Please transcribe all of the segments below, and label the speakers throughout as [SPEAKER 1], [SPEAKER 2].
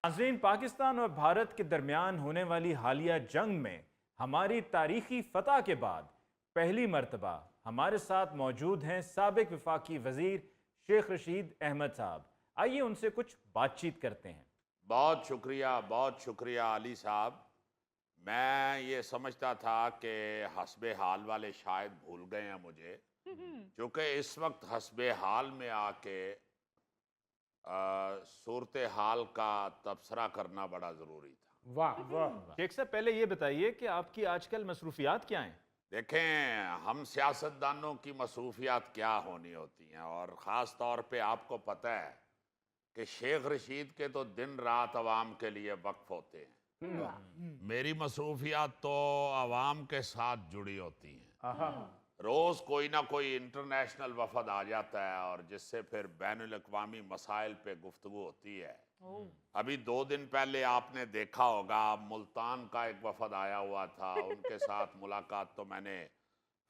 [SPEAKER 1] नाज़रीन, पाकिस्तान और भारत के दरमियान होने वाली हालिया जंग में हमारी तारीखी फतह के बाद पहली मरतबा हमारे साथ मौजूद हैं साबिक वफाकी वजीर शेख रशीद अहमद साहब। आइए उनसे कुछ बातचीत करते हैं।
[SPEAKER 2] बहुत शुक्रिया अली साहब। मैं ये समझता था कि हस्बे हाल वाले शायद भूल गए हैं मुझे, क्योंकि इस वक्त हस्बे हाल में आके सूरत हाल का तबसरा करना बड़ा ज़रूरी था।
[SPEAKER 3] वाह वाह।
[SPEAKER 1] शेख साहब, पहले ये बताइए कि आपकी आजकल मसरूफियात क्या हैं?
[SPEAKER 2] देखें, हम सियासतदानों की मसरूफियात क्या होनी होती हैं, और ख़ास तौर पे आपको पता है कि शेख रशीद के तो दिन रात अवाम के लिए वक्फ होते हैं। मेरी मसरूफियात तो अवाम के साथ जुड़ी होती हैं। रोज़ कोई ना कोई इंटरनेशनल वफद आ जाता है और जिससे फिर बैनुल अक़वामी मसाइल पे गुफ्तगू होती है। अभी 2 दिन पहले आपने देखा होगा, मुल्तान का एक वफद आया हुआ था, उनके साथ मुलाकात तो मैंने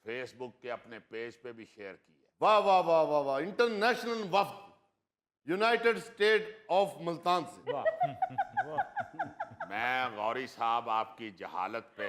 [SPEAKER 2] फेसबुक के अपने पेज पे भी शेयर की है।
[SPEAKER 4] वाह वाह वाह वाह वाह। इंटरनेशनल वफ्द यूनाइटेड स्टेट ऑफ मुल्तान से।
[SPEAKER 3] वाह।
[SPEAKER 2] मैं गौरी साहब आपकी जहालत पे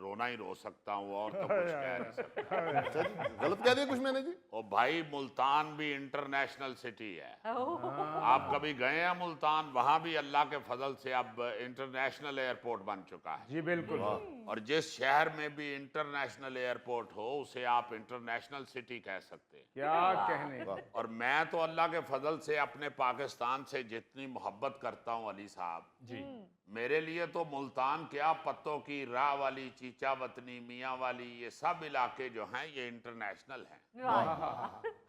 [SPEAKER 2] रोना ही रो सकता हूँ, और तो कुछ कह नहीं सकता।
[SPEAKER 4] अच्छा जी, गलत कह दिया कुछ मैंने जी?
[SPEAKER 2] ओ भाई, मुल्तान भी इंटरनेशनल सिटी है। आप कभी गए हैं मुल्तान? वहां भी अल्लाह के फजल से अब इंटरनेशनल एयरपोर्ट बन चुका है।
[SPEAKER 3] जी बिल्कुल।
[SPEAKER 2] और जिस शहर में भी इंटरनेशनल एयरपोर्ट हो उसे आप इंटरनेशनल सिटी कह सकते हैं।
[SPEAKER 3] क्या कहने।
[SPEAKER 2] और मैं तो अल्लाह के फजल से अपने पाकिस्तान से जितनी मोहब्बत करता हूँ अली साहब
[SPEAKER 1] जी,
[SPEAKER 2] मेरे लिए तो मुल्तान क्या, पत्तों की राह वाली, चीचा वतनी, मियाँ वाली, ये सब इलाके जो हैं ये इंटरनेशनल हैं।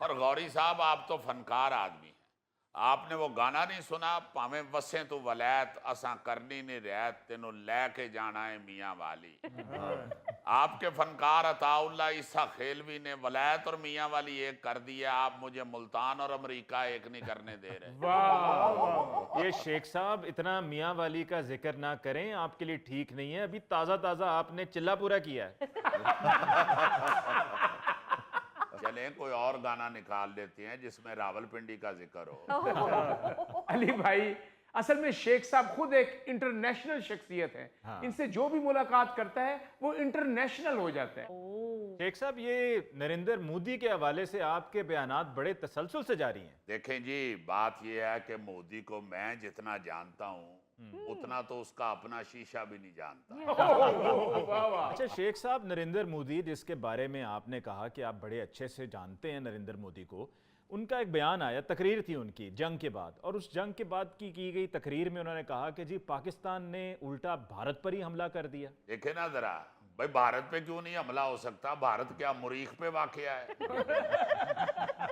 [SPEAKER 2] और गौरी साहब, आप तो फनकार आदमी हैं। आपने वो गाना नहीं सुना, भावें वसे तू वलैत असा करनी नहीं रहत तेनों लैके जाना है मियाँ वाली। आपके फनकार अताउल्ला ईसा खेलवी ने वलैत और मियाँ वाली एक कर दिया, आप मुझे मुल्तान और अमेरिका एक नहीं करने दे रहे।
[SPEAKER 3] वाह वाह।
[SPEAKER 1] ये शेख साहब इतना मियाँ वाली का जिक्र ना करें, आपके लिए ठीक नहीं है। अभी ताज़ा ताज़ा आपने चिल्ला पूरा किया है।
[SPEAKER 2] चलें, कोई और गाना निकाल लेते हैं जिसमें रावलपिंडी का जिक्र हो।
[SPEAKER 3] अली भाई, असल में शेख साहब खुद एक इंटरनेशनल शख्सियत है।
[SPEAKER 1] हाँ।
[SPEAKER 3] इनसे जो भी मुलाकात करता है वो इंटरनेशनल हो जाता है।
[SPEAKER 1] शेख साहब, ये नरेंद्र मोदी के हवाले से आपके बयानात बड़े तसलसल से जारी हैं।
[SPEAKER 2] देखें जी, बात यह है कि मोदी को मैं जितना जानता हूँ उतना तो उसका अपना शीशा भी नहीं जानता।
[SPEAKER 3] वाह वाह।
[SPEAKER 1] अच्छा शेख साहब, नरेंद्र मोदी, जिसके बारे में आपने कहा कि आप बड़े अच्छे से जानते हैं नरेंद्र मोदी को, उनका एक बयान आया, तकरीर थी उनकी जंग के बाद, और उस जंग के बाद की गई तकरीर में उन्होंने कहा कि जी पाकिस्तान ने उल्टा भारत पर ही हमला कर दिया।
[SPEAKER 2] देखे ना जरा, भाई भारत पे क्यों नहीं हमला हो सकता? भारत क्या मुरीख पे वाक़या है?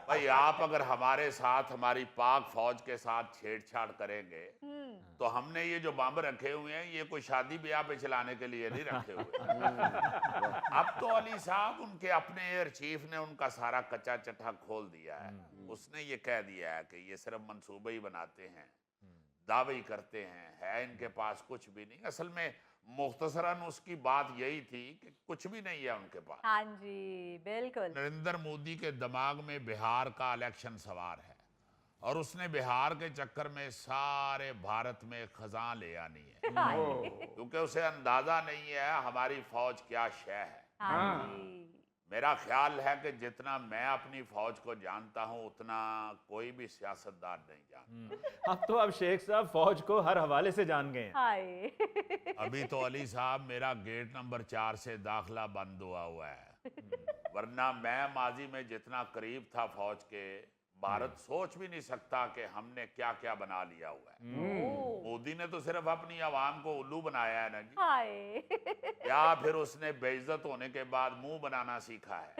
[SPEAKER 2] भाई आप अगर हमारे साथ, हमारी पाक फौज के साथ छेड़छाड़ करेंगे तो हमने ये जो बम रखे हुए हैं ये कोई शादी ब्याह पे चलाने के लिए नहीं रखे हुए। अब तो अली साहब, उनके अपने एयर चीफ ने उनका सारा कच्चा चट्टा खोल दिया है। उसने ये कह दिया है कि ये सिर्फ मंसूबे ही बनाते हैं, दावे ही करते हैं, है इनके पास कुछ भी नहीं। असल में मुख्तसरन उसकी बात यही थी कि कुछ भी नहीं है उनके पास।
[SPEAKER 5] हाँ जी, बिल्कुल।
[SPEAKER 2] नरेंद्र मोदी के दिमाग में बिहार का इलेक्शन सवार है और उसने बिहार के चक्कर में सारे भारत में खजां ले आनी है, क्योंकि उसे अंदाजा नहीं है हमारी फौज क्या शय है।
[SPEAKER 5] हाँ जी।
[SPEAKER 2] मेरा ख्याल है कि जितना मैं अपनी फौज को जानता हूं उतना कोई भी सियासतदान नहीं जानता।
[SPEAKER 1] अब तो आप शेख साहब फौज को हर हवाले से जान गए हैं।
[SPEAKER 5] हाय।
[SPEAKER 2] अभी तो अली साहब मेरा गेट नंबर 4 से दाखिला बंद हुआ है, वरना मैं माजी में जितना करीब था फौज के, भारत सोच भी नहीं सकता कि हमने क्या क्या बना लिया हुआ है। मोदी ने तो सिर्फ अपनी आवाम को उल्लू बनाया है ना जी,
[SPEAKER 5] हाय।
[SPEAKER 2] या फिर उसने बेइज्जत होने के बाद मुंह बनाना सीखा है।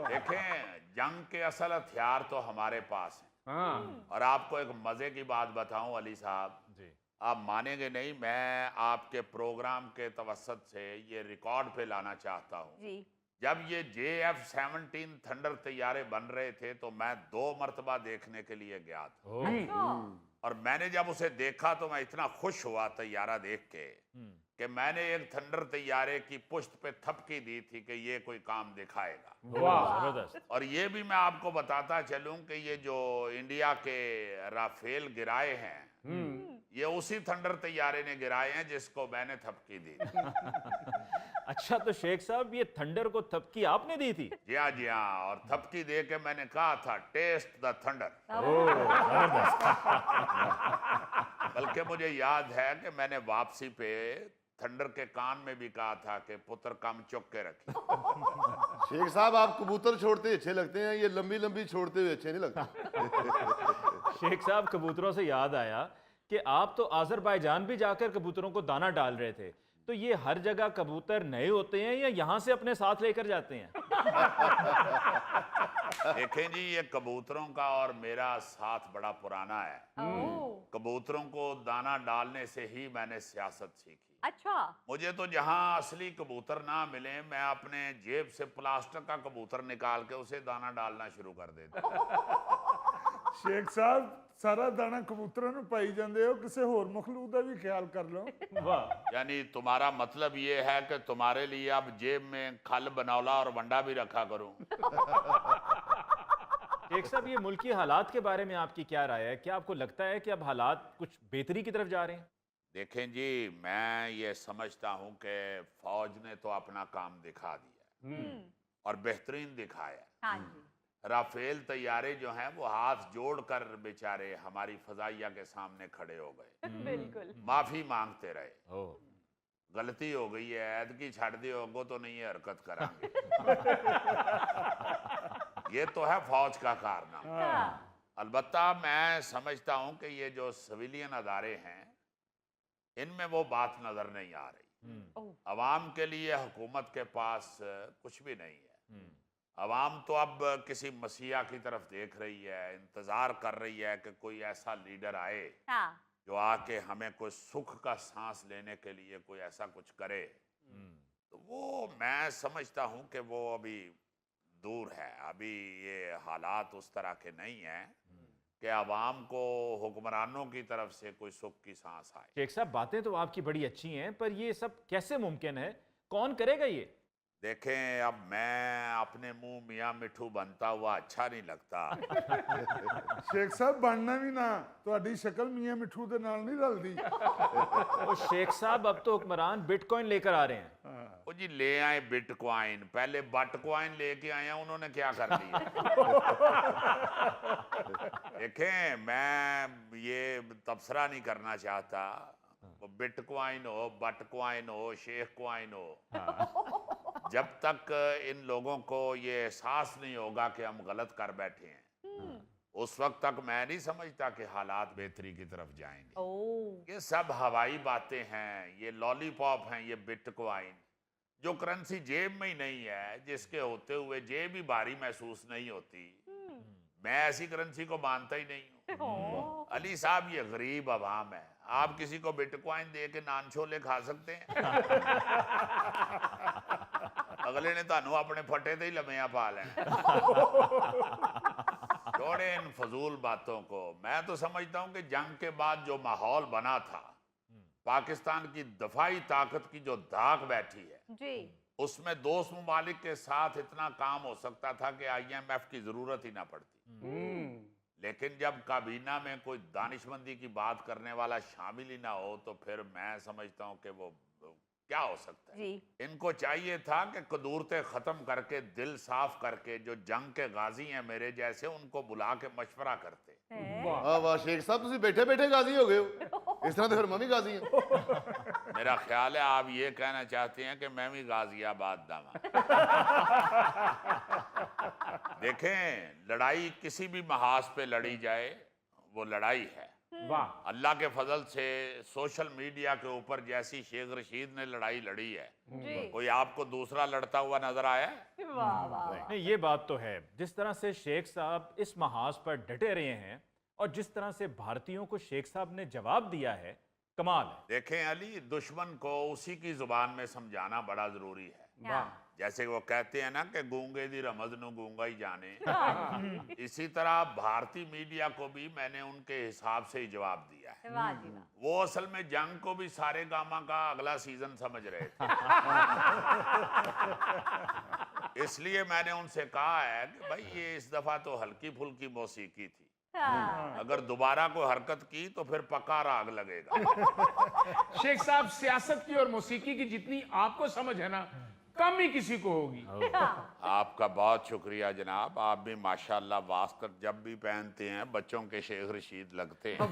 [SPEAKER 2] देखें, जंग के असल हथियार तो हमारे पास हैं।
[SPEAKER 3] हाँ।
[SPEAKER 2] और आपको एक मजे की बात बताऊं अली साहब,
[SPEAKER 1] जी,
[SPEAKER 2] आप मानेंगे नहीं, मैं आपके प्रोग्राम के तवसत से ये रिकॉर्ड पे लाना चाहता हूँ।
[SPEAKER 5] जी।
[SPEAKER 2] जब ये JF-17 थंडर तैयारे बन रहे थे तो मैं 2 मरतबा देखने के लिए गया था।
[SPEAKER 5] अच्छा
[SPEAKER 2] और मैंने जब उसे देखा तो मैं इतना खुश हुआ तैयारा देख के कि मैंने एक थंडर तैयारे की पुश्त पे थपकी दी थी कि ये कोई काम दिखाएगा।
[SPEAKER 1] जबरदस्त।
[SPEAKER 2] और ये भी मैं आपको बताता चलूं कि ये जो इंडिया के राफेल गिराए हैं ये उसी थंडर तैयारे ने गिराए हैं जिसको मैंने थपकी दी थी।
[SPEAKER 1] अच्छा, तो शेख साहब ये थंडर को थपकी आपने दी थी?
[SPEAKER 2] जी हाँ जी हाँ, और थपकी दे के मैंने कहा था टेस्ट द थंडर। बल्कि मुझे याद है कि मैंने वापसी पे थंडर के कान में भी कहा था कि पुत्र कम चुक के रखिए।
[SPEAKER 4] शेख साहब आप कबूतर छोड़ते ही अच्छे लगते हैं, ये लंबी लंबी छोड़ते हुए अच्छे नहीं लगते।
[SPEAKER 1] शेख साहब, कबूतरों से याद आया कि आप तो आज़रबाईजान भी जाकर कबूतरों को दाना डाल रहे थे, तो ये हर जगह कबूतर नए होते हैं या यहाँ से अपने साथ लेकर जाते हैं?
[SPEAKER 2] देखें जी, ये कबूतरों का और मेरा साथ बड़ा पुराना है। कबूतरों को दाना डालने से ही मैंने सियासत सीखी।
[SPEAKER 5] अच्छा
[SPEAKER 2] मुझे तो जहां असली कबूतर ना मिले मैं अपने जेब से प्लास्टिक का कबूतर निकाल के उसे दाना डालना शुरू कर देता।
[SPEAKER 6] ਸ਼ੇਖ ਸਾਹਿਬ ਸਾਰਾ ਦਾਣਾ ਕਬੂਤਰਾਂ ਨੂੰ ਪਾਈ ਜਾਂਦੇ ਹੋ, ਕਿਸੇ ਹੋਰ ਮਖਲੂਕ ਦਾ ਵੀ ਖਿਆਲ ਕਰ ਲਓ।
[SPEAKER 1] वाह।
[SPEAKER 2] यानी तुम्हारा मतलब ये है कि तुम्हारे लिए अब जेब में खल बनौला और वंडा भी रखा करूं।
[SPEAKER 1] शेख साहब, ये मुल्की हालात के बारे में आपकी क्या राय है? क्या आपको लगता है कि अब हालात कुछ बेहतरी की तरफ जा रहे हैं?
[SPEAKER 2] देखें जी, मैं ये समझता हूं कि फौज ने तो अपना काम दिखा दिया और बेहतरीन दिखाया।
[SPEAKER 5] हाँ जी
[SPEAKER 2] राफेल तैयारे जो हैं वो हाथ जोड़कर बेचारे हमारी फजाइया के सामने खड़े हो गए,
[SPEAKER 5] बिल्कुल
[SPEAKER 2] माफी मांगते रहे।
[SPEAKER 1] ओह,
[SPEAKER 2] गलती हो गई है, ऐदकी छड़ दियोगो तो नहीं ये हरकत करांगे। ये तो है फौज का कारनामा। अलबत्ता मैं समझता हूं कि ये जो सिविलियन अदारे हैं इनमें वो बात नजर नहीं आ रही। अवाम के लिए हुकूमत के पास कुछ भी नहीं है। अवाम तो अब किसी मसीहा की तरफ देख रही है, इंतजार कर रही है कि कोई ऐसा लीडर आए
[SPEAKER 5] हाँ
[SPEAKER 2] जो आके हमें कोई सुख का सांस लेने के लिए कोई ऐसा कुछ करे। तो वो मैं समझता हूं कि वो अभी दूर है। अभी ये हालात उस तरह के नहीं हैं कि अवाम को हुक्मरानों की तरफ से कोई सुख की सांस आए।
[SPEAKER 1] शेख साहब, बातें तो आपकी बड़ी अच्छी हैं, पर ये सब कैसे मुमकिन है? कौन करेगा ये?
[SPEAKER 2] देखें, अब मैं अपने मुंह मियाँ मिठू बनता हुआ अच्छा नहीं लगता।
[SPEAKER 6] ਸ਼ੇਖ ਸਾਹਿਬ ਬਣਨਾ ਵੀ ਨਾ, ਤੁਹਾਡੀ ਸ਼ਕਲ ਮੀਆਂ ਮਿੱਠੂ ਦੇ ਨਾਲ ਨਹੀਂ ਰਲਦੀ।
[SPEAKER 1] तो शेख साहब, अब तो हुक्मरान बिटकॉइन लेकर आ रहे हैं।
[SPEAKER 2] वो जी ले आए बिटकॉइन, पहले बटकॉइन लेके आए हैं, उन्होंने क्या कर दिया। देखें, मैं ये तबसरा नहीं करना चाहता, वो बिटकॉइन हो, बटकॉइन हो, शेख कॉइन हो, जब तक इन लोगों को ये एहसास नहीं होगा कि हम गलत कर बैठे हैं उस वक्त तक मैं नहीं समझता कि हालात बेहतरी की तरफ जाएंगे।
[SPEAKER 5] ओह
[SPEAKER 2] ये सब हवाई बातें हैं, ये लॉलीपॉप हैं, ये बिटकॉइन जो करेंसी जेब में ही नहीं है, जिसके होते हुए जेब ही भारी महसूस नहीं होती। मैं ऐसी करेंसी को मानता ही नहीं हूँ। अली साहब, ये गरीब अवाम है, आप किसी को बिटकॉइन दे के नान छोले खा सकते हैं? अगले ने तानू अपने फटे ते ही लम्या पा लेना। छोड़े इन फजूल बातों को। मैं तो समझता हूं कि जंग के बाद जो माहौल बना था, पाकिस्तान की दफाई ताकत की जो धाक बैठी है,
[SPEAKER 5] जी
[SPEAKER 2] उसमें दोस्त ममालिक के साथ इतना काम हो सकता था कि IMF की जरूरत ही ना पड़ती। लेकिन जब काबीना में कोई दानिशमंदी की बात करने वाला शामिल ही ना हो तो फिर मैं समझता हूं कि वो क्या हो सकता है।
[SPEAKER 5] जी
[SPEAKER 2] इनको चाहिए था कि कदूरतें खत्म करके, दिल साफ करके, जो जंग के गाजी हैं मेरे जैसे, उनको बुला के मशवरा करते।
[SPEAKER 4] वाह वाह शेख साहब, तुम बैठे बैठे गाजी हो गए हो। इस तरह तो फिर मैं भी गाजी हूं।
[SPEAKER 2] मेरा ख्याल है आप ये कहना चाहते हैं कि मैं भी गाजियाबाद दावा। देखें, लड़ाई किसी भी महाज पे लड़ी जाए वो लड़ाई है।
[SPEAKER 3] वाह
[SPEAKER 2] अल्लाह के फजल से सोशल मीडिया के ऊपर जैसी शेख रशीद ने लड़ाई लड़ी है,
[SPEAKER 5] जी
[SPEAKER 2] कोई आपको दूसरा लड़ता हुआ नजर आया?
[SPEAKER 5] वाह वाह
[SPEAKER 1] नहीं, ये बात तो है। जिस तरह से शेख साहब इस महाज पर डटे रहे हैं और जिस तरह से भारतीयों को शेख साहब ने जवाब दिया है, कमाल है।
[SPEAKER 2] देखें अली, दुश्मन को उसी की जुबान में समझाना बड़ा जरूरी है।
[SPEAKER 5] हाँ
[SPEAKER 2] जैसे वो कहते हैं ना कि गूंगे दी रमज नु गूंगा ही जाने, इसी तरह भारतीय मीडिया को भी मैंने उनके हिसाब से ही जवाब दिया है।
[SPEAKER 5] वाह जी वाह।
[SPEAKER 2] वो असल में जंग को भी सारे गामा का अगला सीजन समझ रहे थे। इसलिए मैंने उनसे कहा है कि भाई ये इस दफा तो हल्की फुल्की मौसीकी थी,
[SPEAKER 5] हाँ।
[SPEAKER 2] अगर दोबारा कोई हरकत की तो फिर पक्का राग लगेगा।
[SPEAKER 3] शेख साहब, सियासत की और मौसीकी की जितनी आपको समझ है ना, कम ही किसी को होगी।
[SPEAKER 2] आपका बहुत शुक्रिया जनाब, आप भी माशाल्लाह वास्कर जब भी पहनते हैं बच्चों के शेख रशीद लगते हैं।